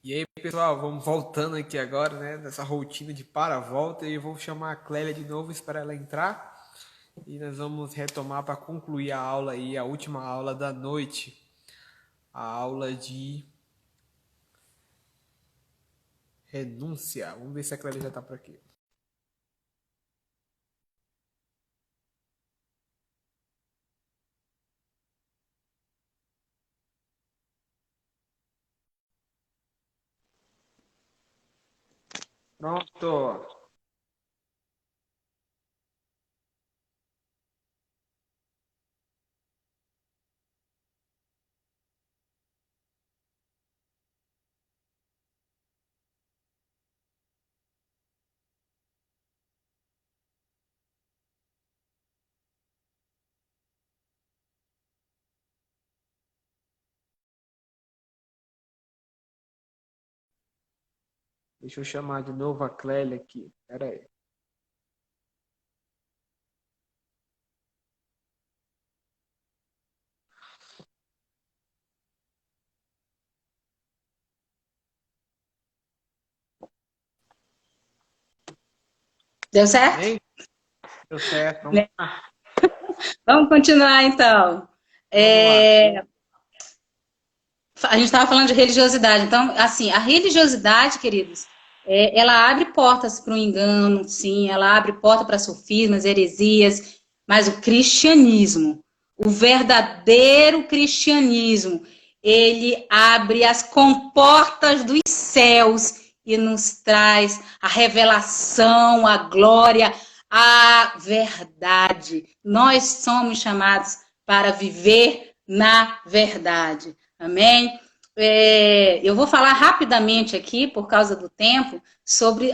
E aí, pessoal, vamos voltando aqui agora, né, nessa rotina de para-volta, e eu vou chamar a Clélia de novo, esperar ela entrar, e nós vamos retomar para concluir a aula aí, a última aula da noite, a aula de renúncia. Vamos ver se a Clélia já está por aqui. Pronto. Deixa eu chamar de novo a Clélia aqui. Espera aí. Deu certo? Hein? Deu certo. Vamos lá. Vamos continuar, então. Vamos lá. A gente estava falando de religiosidade. Então, assim, a religiosidade, queridos, ela abre portas para o engano, sim, ela abre porta para sofismas, heresias, mas o cristianismo, o verdadeiro cristianismo, ele abre as comportas dos céus e nos traz a revelação, a glória, a verdade. Nós somos chamados para viver na verdade. Amém? Eu vou falar rapidamente aqui, por causa do tempo, sobre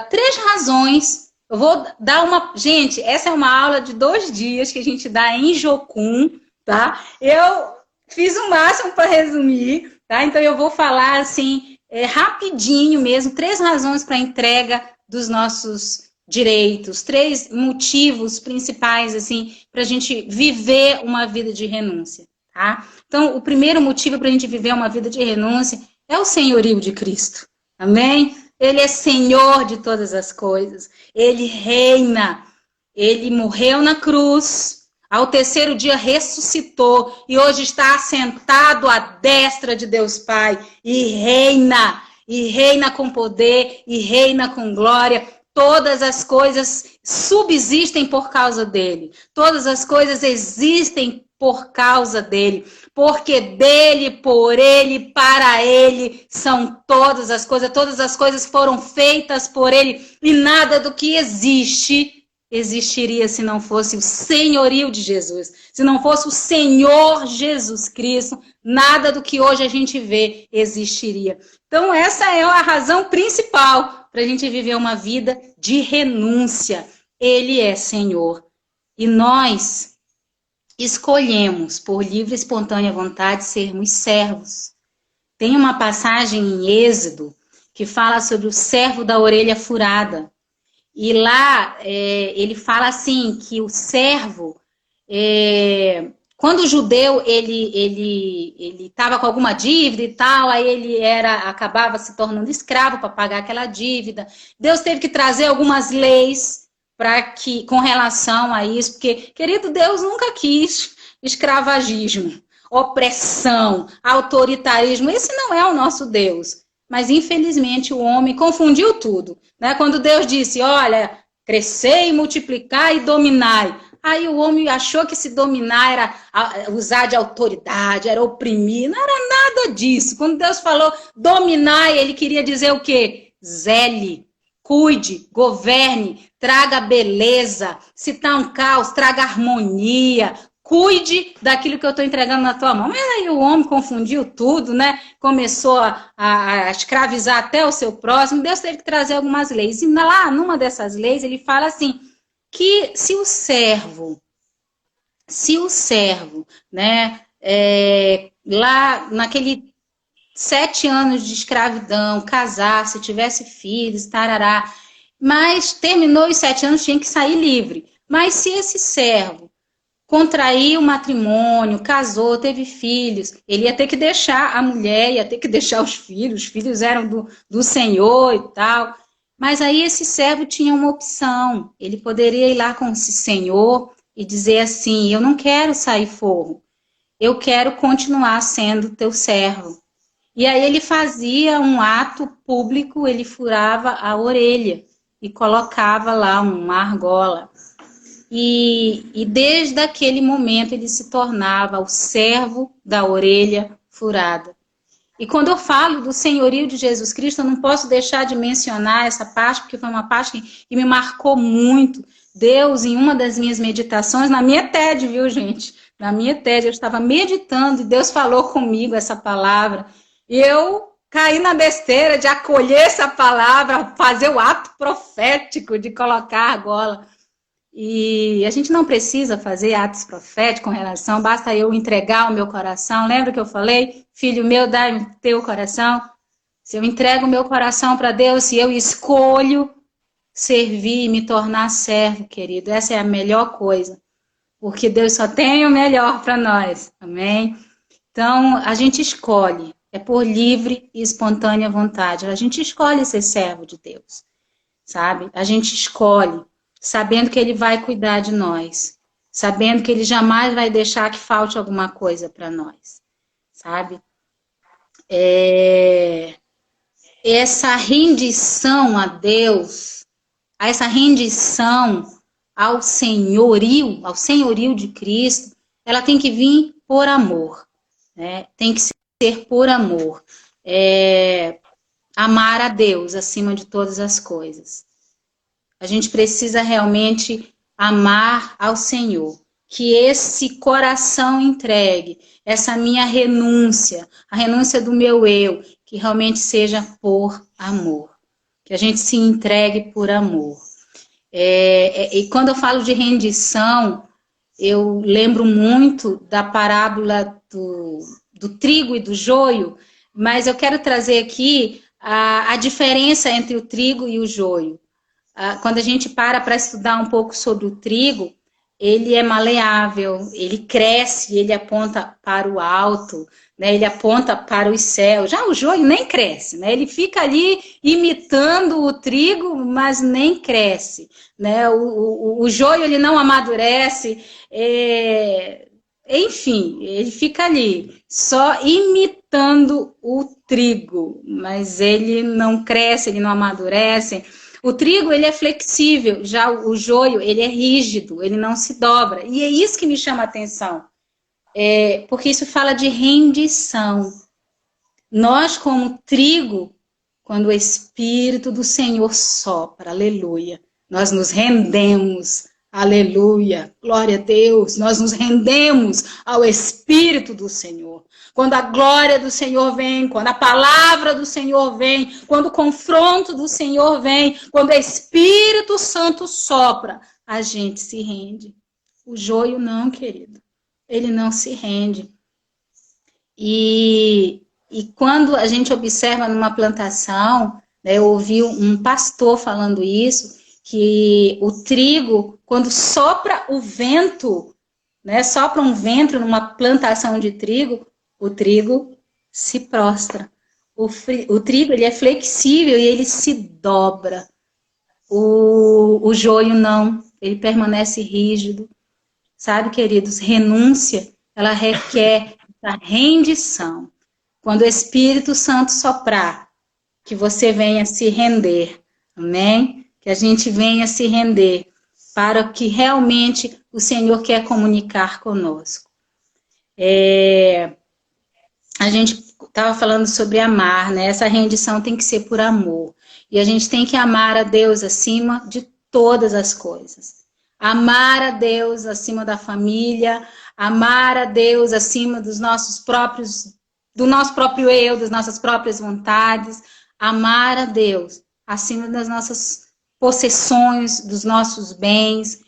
três razões. Eu vou dar uma... Gente, essa é uma aula de 2 dias que a gente dá em Jocum, tá? Eu fiz o máximo para resumir, tá? Então eu vou falar, assim, rapidinho mesmo, 3 razões para a entrega dos nossos direitos, 3 motivos principais, assim, para a gente viver uma vida de renúncia, tá? Então, o primeiro motivo para a gente viver uma vida de renúncia é o senhorio de Cristo. Amém? Ele é Senhor de todas as coisas. Ele reina. Ele morreu na cruz. Ao 3º dia ressuscitou. E hoje está assentado à destra de Deus Pai. E reina. E reina com poder. E reina com glória. Todas as coisas subsistem por causa dele. Todas as coisas existem por causa dele, porque dele, por ele, para ele são todas as coisas foram feitas por ele, e nada do que existe existiria se não fosse o senhorio de Jesus, se não fosse o Senhor Jesus Cristo, nada do que hoje a gente vê existiria. Então essa é a razão principal para a gente viver uma vida de renúncia. Ele é Senhor. E nós escolhemos, por livre e espontânea vontade, sermos servos. Tem uma passagem em Êxodo que fala sobre o servo da orelha furada. E lá ele fala assim, que o servo, quando o judeu ele estava com alguma dívida e tal, aí ele acabava se tornando escravo para pagar aquela dívida. Deus teve que trazer algumas leis com relação a isso, porque, querido, Deus nunca quis escravagismo, opressão, autoritarismo. Esse não é o nosso Deus. Mas, infelizmente, o homem confundiu tudo, né? Quando Deus disse, olha, crescei, multiplicar e dominai. Aí o homem achou que se dominar era usar de autoridade, era oprimir. Não era nada disso. Quando Deus falou dominai, ele queria dizer o quê? Zele. Cuide, governe, traga beleza. Se está um caos, traga harmonia. Cuide daquilo que eu estou entregando na tua mão. Mas aí o homem confundiu tudo, né? Começou a escravizar até o seu próximo. Deus teve que trazer algumas leis. E lá, numa dessas leis, ele fala assim, que se o servo, né, lá naquele 7 anos de escravidão, casasse, tivesse filhos, tarará, mas terminou os 7 anos, tinha que sair livre. Mas se esse servo contraiu o matrimônio, casou, teve filhos, ele ia ter que deixar a mulher, ia ter que deixar os filhos eram do Senhor e tal. Mas aí esse servo tinha uma opção, ele poderia ir lá com esse senhor e dizer assim, eu não quero sair forro, eu quero continuar sendo teu servo. E aí ele fazia um ato público, ele furava a orelha e colocava lá uma argola. E desde aquele momento ele se tornava o servo da orelha furada. E quando eu falo do senhorio de Jesus Cristo, eu não posso deixar de mencionar essa parte, porque foi uma parte que me marcou muito. Deus, em uma das minhas meditações, na minha TED, viu, gente? Na minha TED, eu estava meditando e Deus falou comigo essa palavra. E eu caí na besteira de acolher essa palavra, fazer o ato profético de colocar a argola. E a gente não precisa fazer atos proféticos com relação, basta eu entregar o meu coração. Lembra que eu falei? Filho meu, dá-me teu coração. Se eu entrego o meu coração para Deus, se eu escolho servir e me tornar servo, querido, essa é a melhor coisa. Porque Deus só tem o melhor para nós. Amém? Então, a gente escolhe. É por livre e espontânea vontade. A gente escolhe ser servo de Deus. Sabe? A gente escolhe, sabendo que Ele vai cuidar de nós. Sabendo que Ele jamais vai deixar que falte alguma coisa para nós. Sabe? Essa rendição a Deus, essa rendição ao senhorio de Cristo, ela tem que vir por amor, né? Tem que ser por amor. Amar a Deus acima de todas as coisas. A gente precisa realmente amar ao Senhor. Que esse coração entregue, essa minha renúncia, a renúncia do meu eu, que realmente seja por amor. Que a gente se entregue por amor. E quando eu falo de rendição, eu lembro muito da parábola do trigo e do joio, mas eu quero trazer aqui a diferença entre o trigo e o joio. Quando a gente para estudar um pouco sobre o trigo, ele é maleável, ele cresce, ele aponta para o alto, né? Ele aponta para os céus. Já o joio nem cresce, né? Ele fica ali imitando o trigo, mas nem cresce, né? O joio ele não amadurece, enfim, ele fica ali, só imitando o trigo, mas ele não cresce, ele não amadurece. O trigo, ele é flexível, já o joio, ele é rígido, ele não se dobra. E é isso que me chama a atenção, porque isso fala de rendição. Nós, como trigo, quando o Espírito do Senhor sopra, aleluia, nós nos rendemos, aleluia, glória a Deus, nós nos rendemos ao Espírito do Senhor. Quando a glória do Senhor vem, quando a palavra do Senhor vem, quando o confronto do Senhor vem, quando o Espírito Santo sopra, a gente se rende. O joio não, querido. Ele não se rende. E quando a gente observa numa plantação, né, eu ouvi um pastor falando isso, que o trigo, quando sopra o vento, né, sopra um vento numa plantação de trigo, o trigo se prostra. O trigo ele é flexível e ele se dobra. O joio não, ele permanece rígido. Sabe, queridos, renúncia, ela requer a rendição. Quando o Espírito Santo soprar, que você venha se render, amém? Que a gente venha se render para o que realmente o Senhor quer comunicar conosco. A gente estava falando sobre amar, né? Essa rendição tem que ser por amor. E a gente tem que amar a Deus acima de todas as coisas. Amar a Deus acima da família, amar a Deus acima do nosso próprio eu, das nossas próprias vontades. Amar a Deus acima das nossas possessões, dos nossos bens.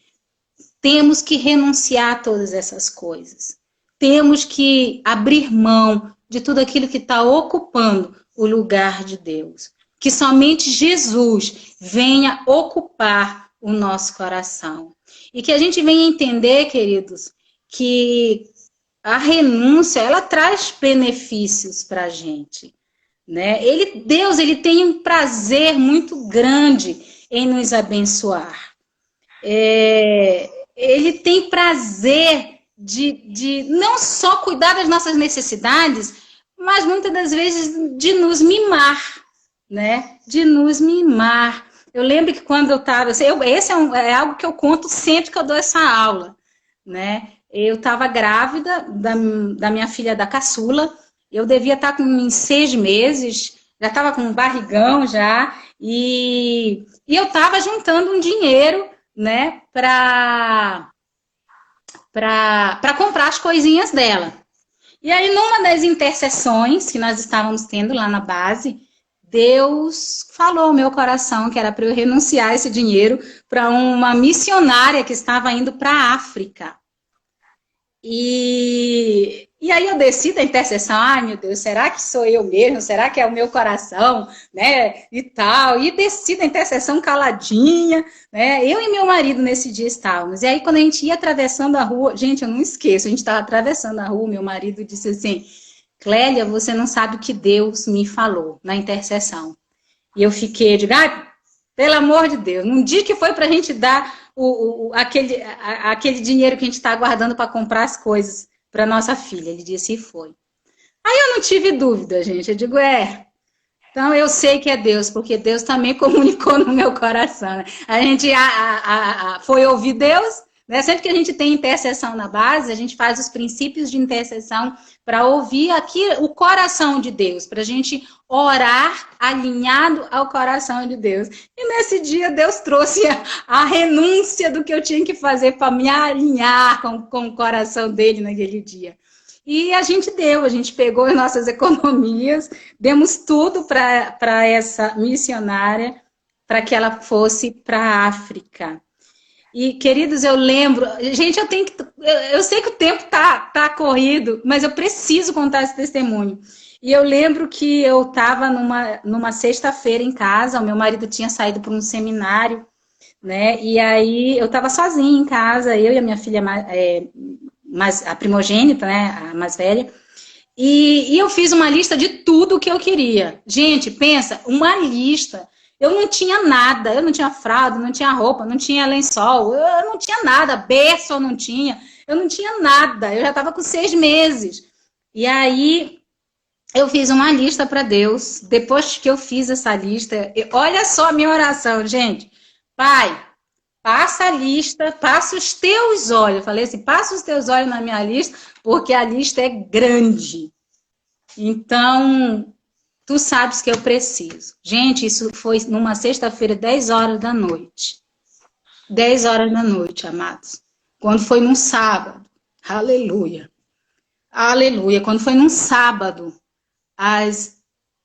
Temos que renunciar a todas essas coisas. Temos que abrir mão de tudo aquilo que está ocupando o lugar de Deus. Que somente Jesus venha ocupar o nosso coração. E que a gente venha entender, queridos, que a renúncia, ela traz benefícios para a gente, né? Deus, ele tem um prazer muito grande em nos abençoar. Ele tem prazer de não só cuidar das nossas necessidades, mas muitas das vezes de nos mimar, né? De nos mimar. Eu lembro que quando eu estava... Esse é algo que eu conto sempre que eu dou essa aula, né? Eu estava grávida da minha filha da caçula, eu devia estar com 6 meses, já estava com um barrigão já, e eu estava juntando um dinheiro, né, para comprar as coisinhas dela. E aí, numa das intercessões que nós estávamos tendo lá na base, Deus falou ao meu coração que era para eu renunciar esse dinheiro para uma missionária que estava indo para a África. E aí eu desci da intercessão, ai meu Deus, será que sou eu mesmo? Será que é o meu coração? Né? E tal. E desci da intercessão caladinha, né? Eu e meu marido nesse dia estávamos. E aí quando a gente ia atravessando a rua, gente, eu não esqueço, a gente estava atravessando a rua, meu marido disse assim, Clélia, você não sabe o que Deus me falou na intercessão. E eu fiquei, digo, pelo amor de Deus, num dia que foi para a gente dar aquele dinheiro que a gente está guardando para comprar as coisas para nossa filha. Ele disse, e foi. Aí eu não tive dúvida, gente. Eu digo, então eu sei que é Deus, porque Deus também comunicou no meu coração. Né? A gente foi ouvir Deus, né? Sempre que a gente tem intercessão na base, a gente faz os princípios de intercessão para ouvir aqui o coração de Deus, para a gente orar alinhado ao coração de Deus. E nesse dia Deus trouxe a renúncia do que eu tinha que fazer para me alinhar com o coração dele naquele dia. E a gente pegou as nossas economias, demos tudo para essa missionária, para que ela fosse para a África. E, queridos, eu lembro... Gente, eu sei que o tempo tá corrido, mas eu preciso contar esse testemunho. E eu lembro que eu estava numa sexta-feira em casa, o meu marido tinha saído para um seminário, né? E aí eu estava sozinha em casa, eu e a minha filha, a primogênita, né? A mais velha. E eu fiz uma lista de tudo que eu queria. Gente, pensa, uma lista... Eu não tinha nada, eu não tinha fralda, não tinha roupa, não tinha lençol, eu não tinha nada, berço eu não tinha nada, eu já estava com 6 meses. E aí eu fiz uma lista para Deus, depois que eu fiz essa lista, olha só a minha oração, gente. Pai, passa a lista, passa os teus olhos, eu falei assim, passa os teus olhos na minha lista, porque a lista é grande. Então... Tu sabes que eu preciso. Gente, isso foi numa sexta-feira, 10 horas da noite. 10 horas da noite, amados. Quando foi num sábado. Aleluia. Aleluia. Quando foi num sábado, às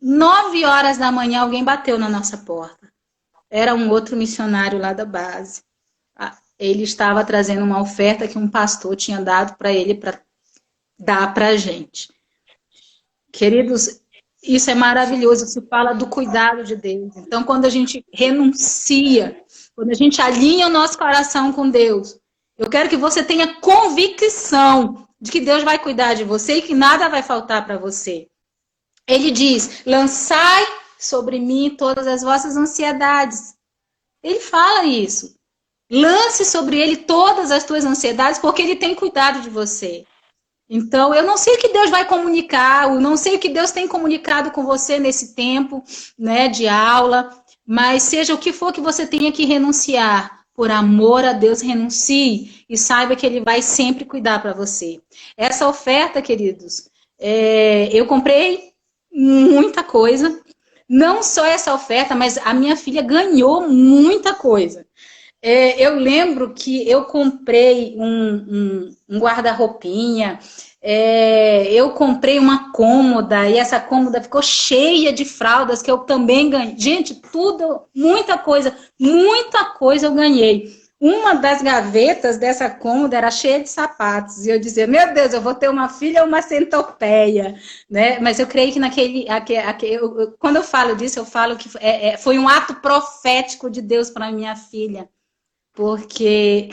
9 horas da manhã, alguém bateu na nossa porta. Era um outro missionário lá da base. Ele estava trazendo uma oferta que um pastor tinha dado para ele para dar para a gente. Queridos, isso é maravilhoso, se fala do cuidado de Deus. Então, quando a gente renuncia, quando a gente alinha o nosso coração com Deus, eu quero que você tenha convicção de que Deus vai cuidar de você e que nada vai faltar para você. Ele diz, lançai sobre mim todas as vossas ansiedades. Ele fala isso. Lance sobre ele todas as tuas ansiedades, porque ele tem cuidado de você. Então, eu não sei o que Deus vai comunicar, eu não sei o que Deus tem comunicado com você nesse tempo, né, de aula, mas seja o que for que você tenha que renunciar, por amor a Deus, renuncie e saiba que Ele vai sempre cuidar para você. Essa oferta, queridos, eu comprei muita coisa, não só essa oferta, mas a minha filha ganhou muita coisa. Eu lembro que eu comprei um guarda-roupinha, eu comprei uma cômoda, e essa cômoda ficou cheia de fraldas que eu também ganhei. Gente, tudo, muita coisa eu ganhei. Uma das gavetas dessa cômoda era cheia de sapatos, e eu dizia, meu Deus, eu vou ter uma filha ou uma centopeia, né? Mas eu creio que quando eu falo disso, eu falo que foi um ato profético de Deus para minha filha. Porque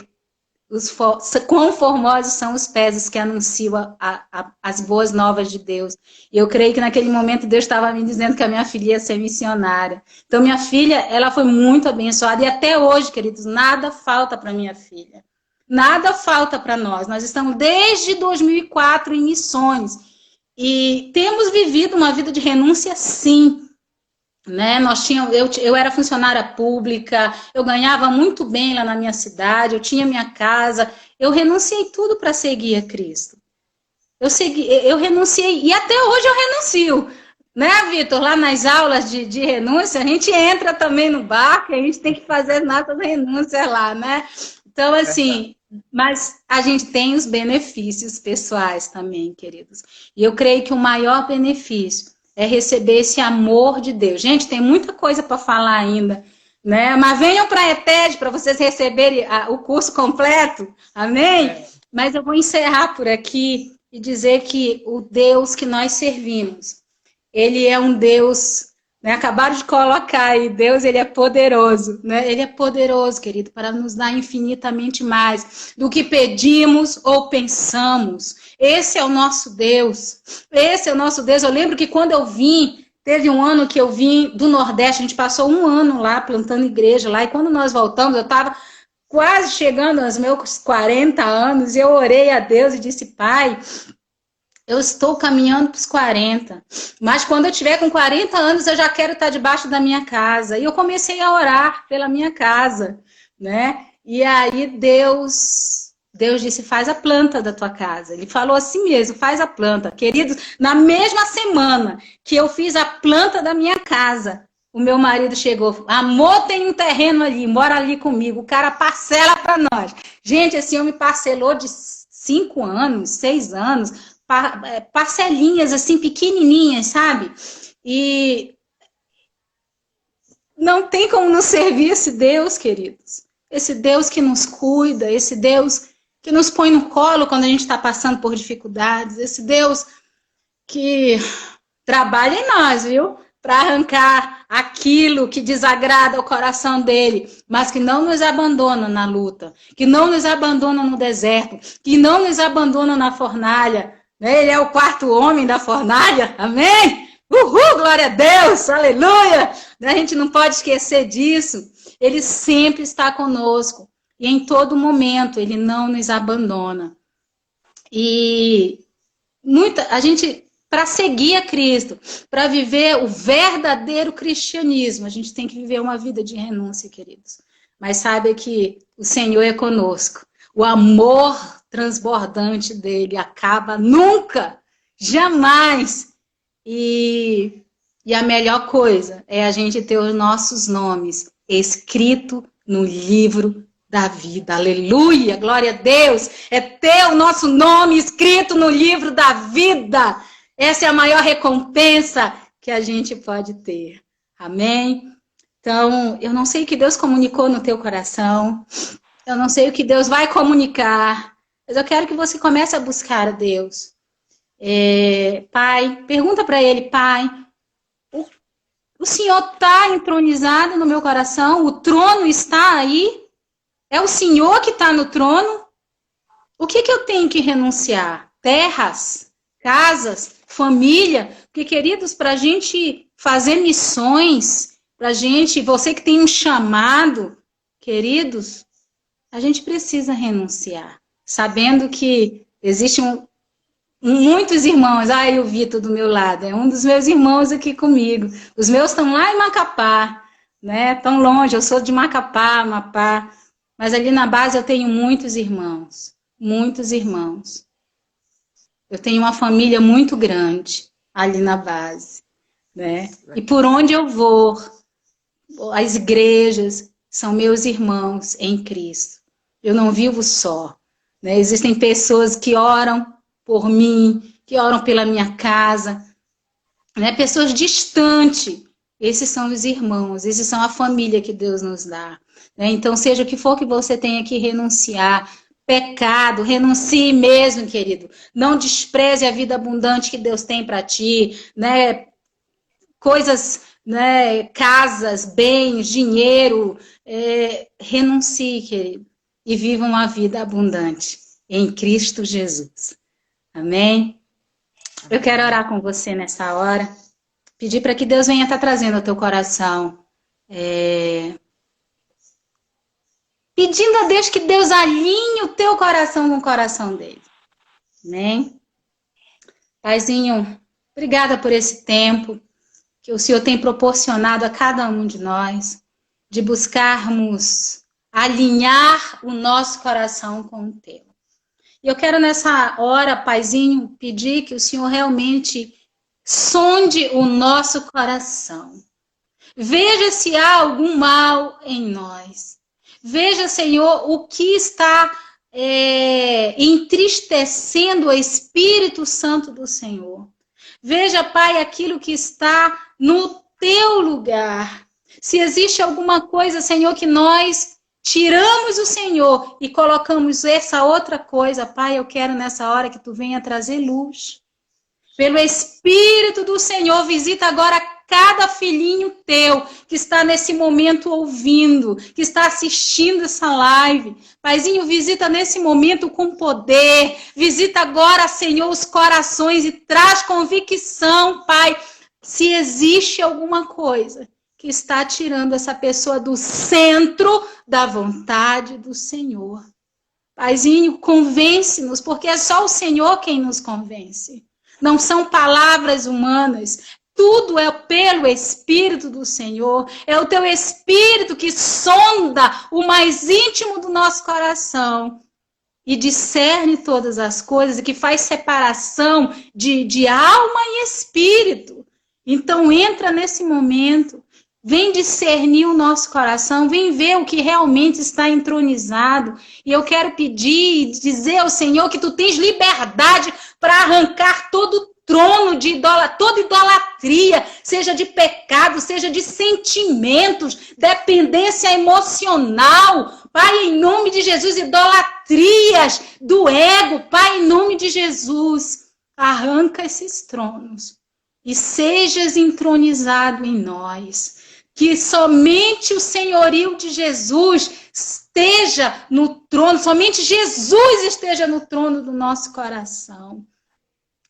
quão formosos são os pés dos que anunciam as boas novas de Deus. E eu creio que naquele momento Deus estava me dizendo que a minha filha ia ser missionária. Então, minha filha, ela foi muito abençoada. E até hoje, queridos, nada falta para minha filha. Nada falta para nós. Nós estamos desde 2004 em missões. E temos vivido uma vida de renúncia, sim. Né? Eu era funcionária pública, eu ganhava muito bem lá na minha cidade, eu tinha minha casa, eu renunciei tudo para seguir a Cristo. Eu renunciei, e até hoje eu renuncio. Né, Vitor? Lá nas aulas de renúncia, a gente entra também no barco, a gente tem que fazer nossas renúncias lá, né? Então, assim, mas a gente tem os benefícios pessoais também, queridos. E eu creio que o maior benefício é receber esse amor de Deus. Gente, tem muita coisa para falar ainda, né? Mas venham para a ETED para vocês receberem o curso completo, amém? Mas eu vou encerrar por aqui e dizer que o Deus que nós servimos, ele é um Deus, né? Acabaram de colocar aí, Deus, ele é poderoso, né? Ele é poderoso, querido, para nos dar infinitamente mais do que pedimos ou pensamos. Esse é o nosso Deus. Esse é o nosso Deus. Eu lembro que quando eu vim, teve um ano que eu vim do Nordeste, a gente passou um ano lá, plantando igreja lá, e quando nós voltamos, eu estava quase chegando aos meus 40 anos, e eu orei a Deus e disse, Pai, eu estou caminhando para os 40, mas quando eu tiver com 40 anos, eu já quero estar debaixo da minha casa. E eu comecei a orar pela minha casa, né? E aí Deus disse, faz a planta da tua casa. Ele falou assim mesmo, faz a planta. Queridos, na mesma semana que eu fiz a planta da minha casa, o meu marido chegou, amor, tem um terreno ali, mora ali comigo, o cara parcela para nós. Gente, esse homem parcelou de 5 anos, 6 anos, parcelinhas assim, pequenininhas, sabe? E não tem como nos servir esse Deus, queridos. Esse Deus que nos cuida, esse Deus que nos põe no colo quando a gente está passando por dificuldades, esse Deus que trabalha em nós, viu? Para arrancar aquilo que desagrada o coração dele, mas que não nos abandona na luta, que não nos abandona no deserto, que não nos abandona na fornalha. Ele é o quarto homem da fornalha, amém? Uhul, glória a Deus, aleluia! A gente não pode esquecer disso. Ele sempre está conosco. E em todo momento, ele não nos abandona. E a gente, para seguir a Cristo, para viver o verdadeiro cristianismo, a gente tem que viver uma vida de renúncia, queridos. Mas saiba que o Senhor é conosco. O amor transbordante dele acaba nunca, jamais. E a melhor coisa é a gente ter os nossos nomes escritos no livro da vida. Aleluia, glória a Deus. É ter o nosso nome escrito no livro da vida. Essa é a maior recompensa que a gente pode ter. Amém? Então, eu não sei o que Deus comunicou no teu coração. Eu não sei o que Deus vai comunicar. Mas eu quero que você comece a buscar a Deus. Pai, pergunta para ele, Pai, o Senhor está entronizado no meu coração? O trono está aí? É o Senhor que está no trono? O que eu tenho que renunciar? Terras, casas, família? Porque, queridos, para a gente fazer missões, para a gente, você que tem um chamado, queridos, a gente precisa renunciar. Sabendo que existem muitos irmãos. O Vitor do meu lado, é um dos meus irmãos aqui comigo. Os meus estão lá em Macapá, né? Tão longe, eu sou de Macapá, Amapá. Mas ali na base eu tenho muitos irmãos. Muitos irmãos. Eu tenho uma família muito grande ali na base, né? E por onde eu vou, as igrejas são meus irmãos em Cristo. Eu não vivo só. Né? Existem pessoas que oram por mim, que oram pela minha casa, né? Pessoas distantes. Esses são os irmãos, esses são a família que Deus nos dá. Né? Então, seja o que for que você tenha que renunciar, pecado, renuncie mesmo, querido. Não despreze a vida abundante que Deus tem para ti, né? Coisas, né? Casas, bens, dinheiro, renuncie, querido. e vivam uma vida abundante em Cristo Jesus. Amém? Eu quero orar com você nessa hora, pedir para que Deus venha estar trazendo ao teu coração, pedindo a Deus que Deus alinhe o teu coração com o coração dele. Amém? Paizinho, obrigada por esse tempo que o Senhor tem proporcionado a cada um de nós, de buscarmos alinhar o nosso coração com o teu. E eu quero nessa hora, Paizinho, pedir que o Senhor realmente sonde o nosso coração. Veja se há algum mal em nós. Veja, Senhor, o que está entristecendo o Espírito Santo do Senhor. Veja, Pai, aquilo que está no teu lugar. Se existe alguma coisa, Senhor, que nós tiramos o Senhor e colocamos essa outra coisa, Pai, eu quero nessa hora que tu venha trazer luz. Pelo Espírito do Senhor, visita agora cada filhinho teu que está nesse momento ouvindo, que está assistindo essa live. Paizinho, visita nesse momento com poder. Visita agora, Senhor, os corações e traz convicção, Pai, se existe alguma coisa que está tirando essa pessoa do centro da vontade do Senhor. Paizinho, convence-nos, porque é só o Senhor quem nos convence. Não são palavras humanas. Tudo é pelo Espírito do Senhor. É o teu Espírito que sonda o mais íntimo do nosso coração e discerne todas as coisas, e que faz separação de alma e espírito. Então entra nesse momento, vem discernir o nosso coração, vem ver o que realmente está entronizado. E eu quero pedir e dizer ao Senhor que tu tens liberdade para arrancar todo trono de toda idolatria, seja de pecado, seja de sentimentos, dependência emocional. Pai, em nome de Jesus, idolatrias do ego, Pai, em nome de Jesus, arranca esses tronos e sejas entronizado em nós. Que somente o senhorio de Jesus esteja no trono, somente Jesus esteja no trono do nosso coração.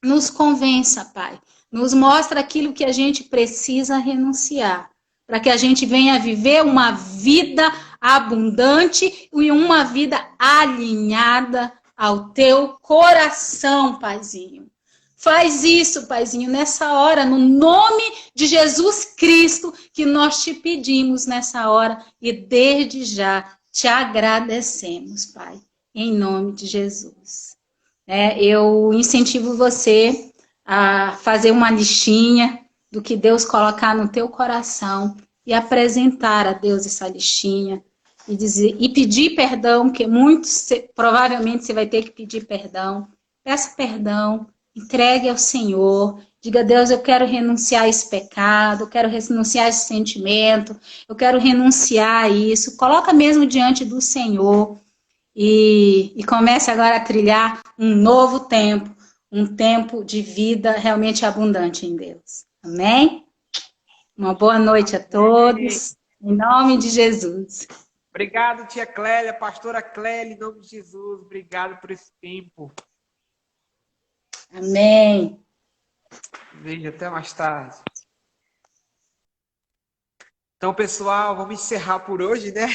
Nos convença, Pai. Nos mostra aquilo que a gente precisa renunciar, para que a gente venha viver uma vida abundante e uma vida alinhada ao teu coração, Paizinho. Faz isso, Paizinho, nessa hora, no nome de Jesus Cristo, que nós te pedimos nessa hora e desde já te agradecemos, Pai, em nome de Jesus. Eu incentivo você a fazer uma listinha do que Deus colocar no teu coração e apresentar a Deus essa listinha e dizer, e pedir perdão, que provavelmente você vai ter que pedir perdão. Peça perdão. Entregue ao Senhor, diga, Deus, eu quero renunciar a esse pecado, eu quero renunciar a esse sentimento, eu quero renunciar a isso. Coloca mesmo diante do Senhor e comece agora a trilhar um novo tempo, um tempo de vida realmente abundante em Deus. Amém? Uma boa noite a todos, em nome de Jesus. Obrigado, tia Clélia, pastora Clélia, em nome de Jesus. Obrigado por esse tempo. Amém. Beijo, até mais tarde. Então, pessoal, vamos encerrar por hoje, né?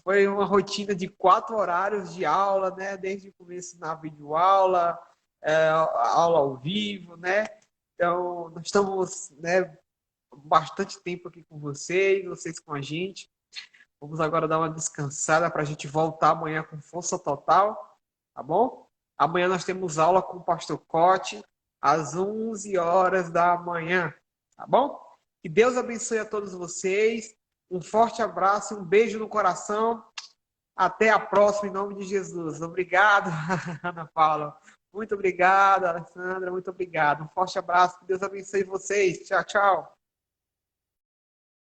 Foi uma rotina de 4 horários de aula, né? Desde o começo na videoaula, aula ao vivo, né? Então, nós estamos, né, bastante tempo aqui com vocês com a gente. Vamos agora dar uma descansada para a gente voltar amanhã com força total, tá bom? Amanhã nós temos aula com o pastor Cote, às 11 horas da manhã, tá bom? Que Deus abençoe a todos vocês. Um forte abraço, um beijo no coração. Até a próxima, em nome de Jesus. Obrigado, Ana Paula. Muito obrigado, Alessandra. Muito obrigado. Um forte abraço. Que Deus abençoe vocês. Tchau, tchau.